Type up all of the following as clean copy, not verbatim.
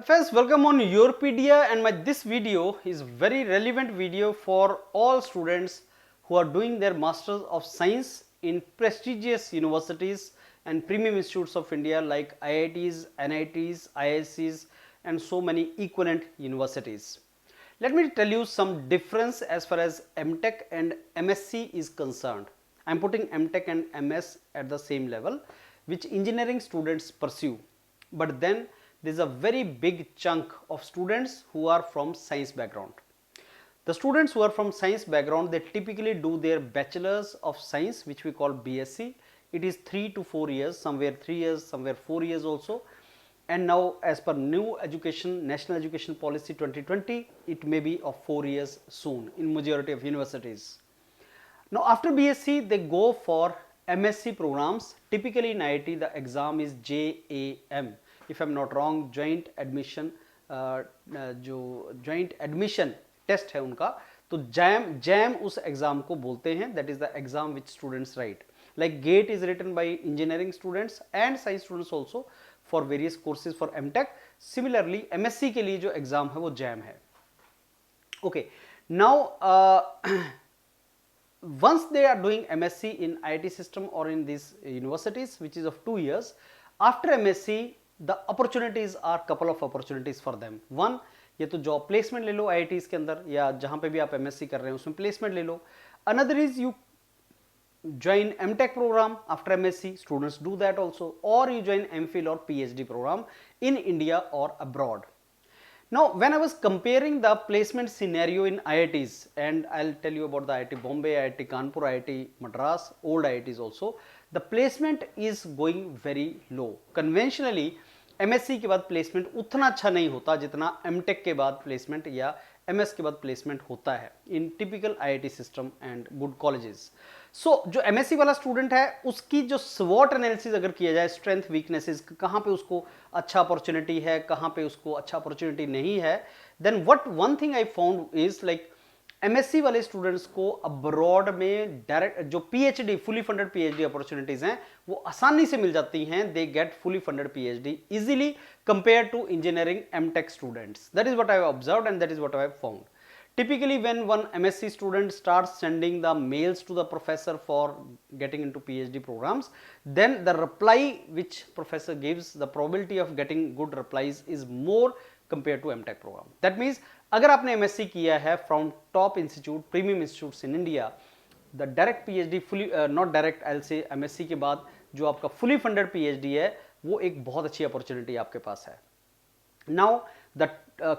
First, welcome on Europedia, and this video is very relevant video for all students who are doing their Masters of Science in prestigious universities and premium institutes of India like IITs, NITs, IIScs and so many equivalent universities. Let me tell you some difference as far as MTech and MSc is concerned. I am putting MTech and MS at the same level which engineering students pursue, but then there is a very big chunk of students who are from science background. The students who are from science background, they typically do their bachelor's of science, which we call BSc. It is 3 to 4 years, somewhere 3 years, somewhere 4 years also. And now as per new education, National Education Policy 2020, it may be of 4 years soon in majority of universities. Now after BSc, they go for MSc programs. Typically in IIT, the exam is JAM. If I am not wrong, joint admission जो joint admission test है उनका, तो JAM उस exam को बोलते हैं. That is the exam which students write. Like GATE is written by engineering students and science students also for various courses for MTech. Similarly, MSc के लिए जो एग्जाम है वो JAM है. Okay, now once they are doing MSc in IIT system or in these universities, which is of 2 years, after MSc the opportunities are couple of opportunities for them. One, ये तो job placement ले लो IITs के अंदर या जहाँ पे भी आप MSc कर रहे हैं उसमें प्लेसमेंट ले लो. Another is you join MTech program after MSc, students do that also, or you join MPhil or PhD program in India or abroad. Now when I was comparing the placement scenario in IITs, and I'll tell you about the IIT Bombay, IIT Kanpur, IIT Madras, old IITs also, the placement is going very low. Conventionally MSc के बाद placement उतना अच्छा नहीं होता जितना MTech के बाद placement या MS के बाद प्लेसमेंट होता है in typical IIT system and good colleges. So जो MSc वाला स्टूडेंट है उसकी जो स्वॉट एनालिसिस अगर किया जाए, स्ट्रेंथ वीकनेसेस, कहाँ पे उसको अच्छा अपॉर्चुनिटी है, कहाँ पे उसको अच्छा अपॉर्चुनिटी नहीं है, then what one thing I found is like MSc वाले स्टूडेंट्स को अब्रॉड में डायरेक्ट जो PhD fully funded PhD opportunities हैं वो आसानी से मिल जाती हैं. They get fully funded PhD easily compare to engineering MTech students. That is what I have observed and that is what I have found. Typically when one MSc student starts sending the mails to the professor for getting into PhD programs, then the reply which professor gives, the probability of getting good replies is more compared to MTech program. That means अगर आपने MSc किया है from top institute, premium institutes in India, the direct PhD fully not direct, I'll say MSc के बाद जो आपका fully funded PhD है वो एक बहुत अच्छी अपॉर्चुनिटी आपके पास है. Now the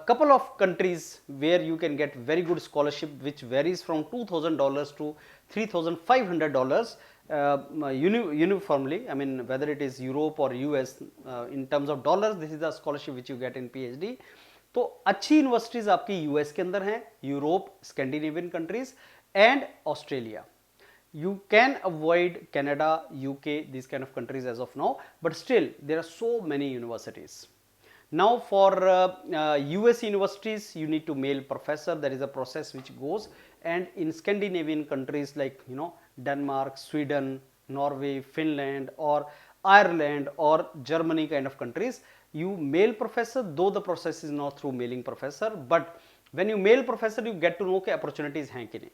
couple of countries where you can get very good scholarship which varies from $2,000 to $3,500 uniformly. I mean whether it is Europe or US, in terms of dollars this is the scholarship which you get in PhD. तो अच्छी universities आपकी US के अंदर हैं, Europe, Scandinavian countries and Australia. You can avoid Canada, UK, these kind of countries as of now, but still there are so many universities. Now for US universities you need to mail professor. There is a process which goes, and in Scandinavian countries like Denmark, Sweden, Norway, Finland or Ireland or Germany kind of countries, you mail professor, though the process is not through mailing professor, but when you mail professor you get to know कि opportunities हैं कि नहीं.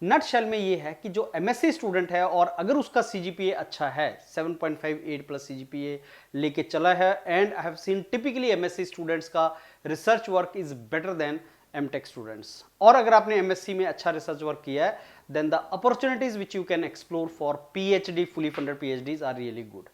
Nutshell में ये है कि जो MSc student है और अगर उसका CGPA अच्छा है, 7.58 प्लस CGPA लेके चला है, and I have seen typically MSc students का research work is better than MTech students. और अगर आपने MSc में अच्छा रिसर्च वर्क किया है, then the opportunities which you can explore for PhD fully funded PhDs are really good.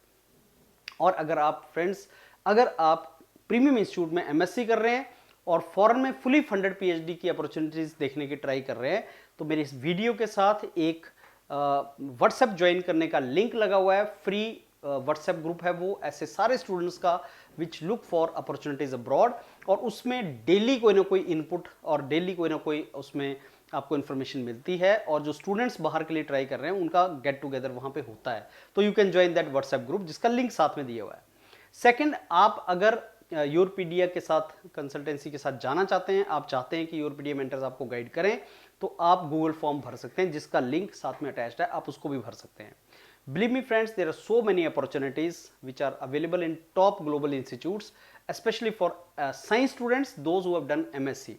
और अगर आप फ्रेंड्स, अगर आप प्रीमियम इंस्टीट्यूट में MSc कर रहे हैं और फॉरेन में फुली फंडेड PhD की अपॉर्चुनिटीज देखने की ट्राई कर रहे हैं, तो मेरे इस वीडियो के साथ एक व्हाट्सएप ज्वाइन करने का लिंक लगा हुआ है. फ्री व्हाट्सएप ग्रुप है वो ऐसे सारे स्टूडेंट्स का which look for opportunities abroad, और उसमें डेली कोई ना कोई इनपुट और डेली कोई ना कोई उसमें आपको इन्फॉर्मेशन मिलती है, और जो स्टूडेंट्स बाहर के लिए ट्राई कर रहे हैं उनका गेट टुगेदर वहाँ पे होता है. तो you can join that WhatsApp group जिसका लिंक साथ में दिया हुआ है. सेकेंड, आप अगर यूरोपीडिया के साथ कंसल्टेंसी के साथ जाना चाहते हैं, आप चाहते हैं कि यूरोपीडिया मेंटर्स आपको गाइड करें, तो आप गूगल फॉर्म भर सकते हैं जिसका लिंक साथ में अटैच्ड है, आप उसको भी भर सकते हैं. Believe me friends, there are so many opportunities which are available in top global institutes, especially for science students, those who have done MSc.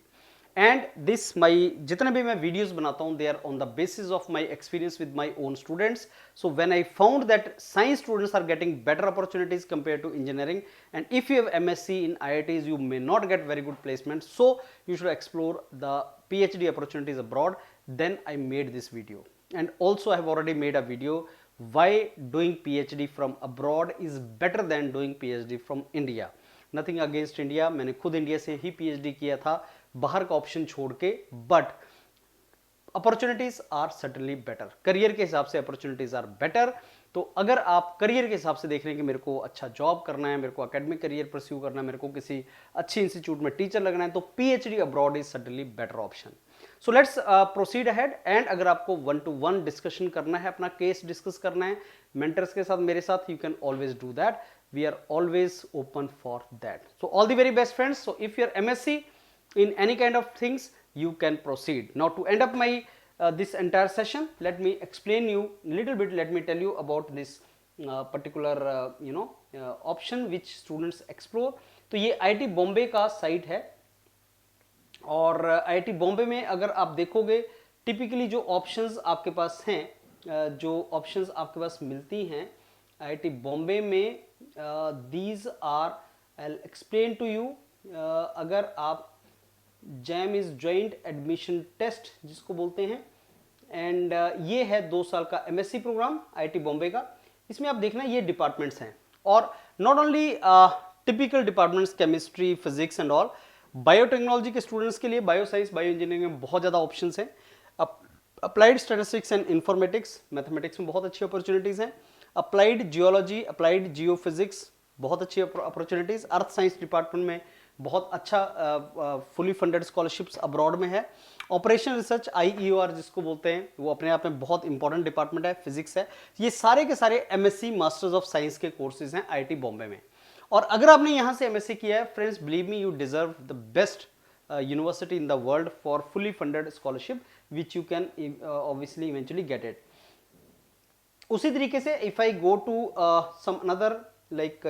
And this my जितने भी मैं videos बनाता हूँ, they are on the basis of my experience with my own students. So when I found that science students are getting better opportunities compared to engineering, and if you have MSc in IITs, you may not get very good placements, so you should explore the PhD opportunities abroad. Then I made this video, and also I have already made a video why doing PhD from abroad is better than doing PhD from India. Nothing against India, मैंने खुद India से ही PhD किया था, बाहर का option छोड़ के, but opportunities are certainly better. Career के हिसाब से अपॉर्चुनिटीज आर बेटर. तो अगर आप करियर के हिसाब से देख रहे हैं कि मेरे को अच्छा जॉब करना है, मेरे को एकेडमिक करियर परस्यू करना है, मेरे को किसी अच्छी इंस्टीट्यूट में टीचर लगना है, तो PhD abroad is certainly better option. So let's proceed ahead. And अगर आपको 1-to-1 डिस्कशन करना है, अपना केस डिस्कस करना है मेंटर्स के साथ, मेरे साथ, you can always do that. We are always open for that. So all the very best friends. So if you're MSc in any kind of things, you can proceed. Now to end up my this entire session, let me explain you a little bit. Let me tell you about this particular option which students explore. तो ये IIT Bombay का site है, और IIT Bombay में अगर आप देखोगे typically जो ऑप्शंस आपके पास हैं, जो ऑप्शंस आपके पास मिलती हैं IIT बॉम्बे में, these are, I'll explain to you. अगर आप JAM is Joint Admission Test जिसको बोलते हैं, एंड ये है 2 साल का MSc प्रोग्राम IIT बॉम्बे का. इसमें आप देखना ये डिपार्टमेंट्स हैं, और not only typical departments chemistry, physics and all. Biotechnology के स्टूडेंट्स के लिए बायो साइंस, बायो इंजीनियरिंग में बहुत ज़्यादा ऑप्शंस हैं. Applied statistics and informatics, mathematics में बहुत अच्छी अपॉर्चुनिटीज़ हैं. अप्लाइड जियोलॉजी, अप्लाइड जियोफिजिक्स, बहुत अच्छी अपॉर्चुनिटीज़. अर्थ साइंस डिपार्टमेंट में बहुत अच्छा फुली फंडेड स्कॉलरशिप्स अब्रॉड में है. ऑपरेशन रिसर्च IEOR जिसको बोलते हैं, वो अपने आप में बहुत इंपॉर्टेंट डिपार्टमेंट है, फिजिक्स है. ये सारे के सारे MSc मास्टर्स ऑफ साइंस के कोर्सेज हैं IIT बॉम्बे में. और अगर आपने यहाँ से MSc किया है friends, believe me, you deserve the best university in the world for fully funded scholarship which you can obviously eventually get it. उसी तरीके से if I go to some another like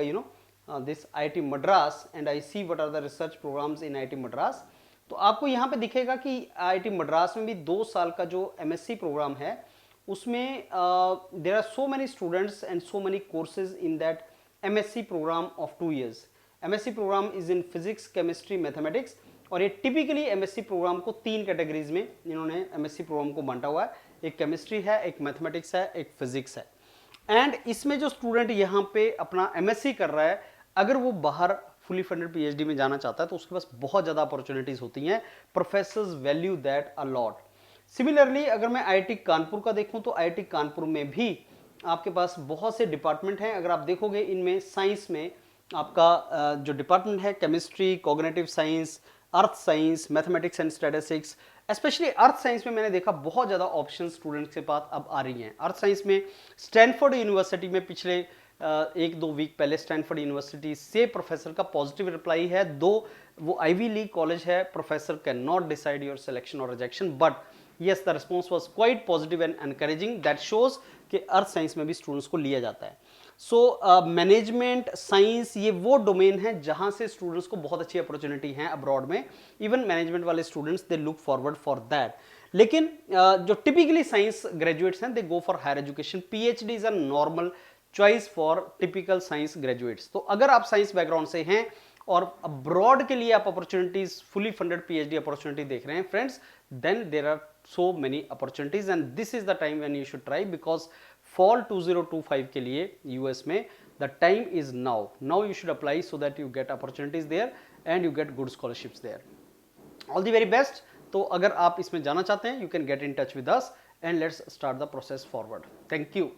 this IIT Madras and I see what are the research programmes in IIT Madras, तो आपको यहाँ पे दिखेगा कि IIT Madras में भी 2 साल का जो MSc प्रोग्राम है, उसमें there are so many students and so many courses in that MSc programme of 2 years. MSc programme is in physics, chemistry, mathematics. और ये टिपिकली MSc प्रोग्राम को 3 कैटेगरीज में इन्होंने MSc प्रोग्राम को बांटा हुआ है. एक केमिस्ट्री है, एक मैथमेटिक्स है, एक फिजिक्स है. एंड इसमें जो स्टूडेंट यहाँ पे अपना MSc कर रहा है, अगर वो बाहर फुली फंडेड PhD में जाना चाहता है, तो उसके पास बहुत ज़्यादा अपॉर्चुनिटीज़ होती हैं. Professors value that a lot. Similarly अगर मैं IIT कानपुर का देखूँ, तो IIT कानपुर में भी आपके पास बहुत से डिपार्टमेंट हैं. अगर आप देखोगे इनमें साइंस में आपका जो डिपार्टमेंट है, chemistry, cognitive science, earth science, mathematics and statistics, specially earth science में मैंने देखा बहुत ज़्यादा ऑप्शन स्टूडेंट्स के पास अब आ रही हैं. अर्थ साइंस में स्टैनफोर्ड यूनिवर्सिटी में पिछले 1-2 वीक पहले स्टैनफोर्ड यूनिवर्सिटी से प्रोफेसर का पॉजिटिव रिप्लाई है. दो वो आईवी लीग कॉलेज है, professor can not decide your selection और rejection, but yes, the response was quite positive and encouraging. That shows कि अर्थ साइंस में भी स्टूडेंट्स को लिया जाता है. सो मैनेजमेंट साइंस ये वो डोमेन है जहां से स्टूडेंट्स को बहुत अच्छी अपॉर्चुनिटी है अब्रॉड में. इवन मैनेजमेंट वाले students they look forward for that. लेकिन जो टिपिकली साइंस ग्रेजुएट्स हैं, they go for higher education. PhD is a normal choice for typical science graduates. तो अगर आप साइंस बैकग्राउंड से हैं और अब्रॉड के लिए आप opportunities, fully funded PhD opportunity देख रहे हैं friends, then there are so many opportunities and this is the time when you should try, because fall 2025 के लिए US में the time is now. Now you should apply so that you get opportunities there and you get good scholarships there. All the very best. तो अगर आप इसमें जाना चाहते हैं, you can get in touch with us and let's start the process forward. Thank you.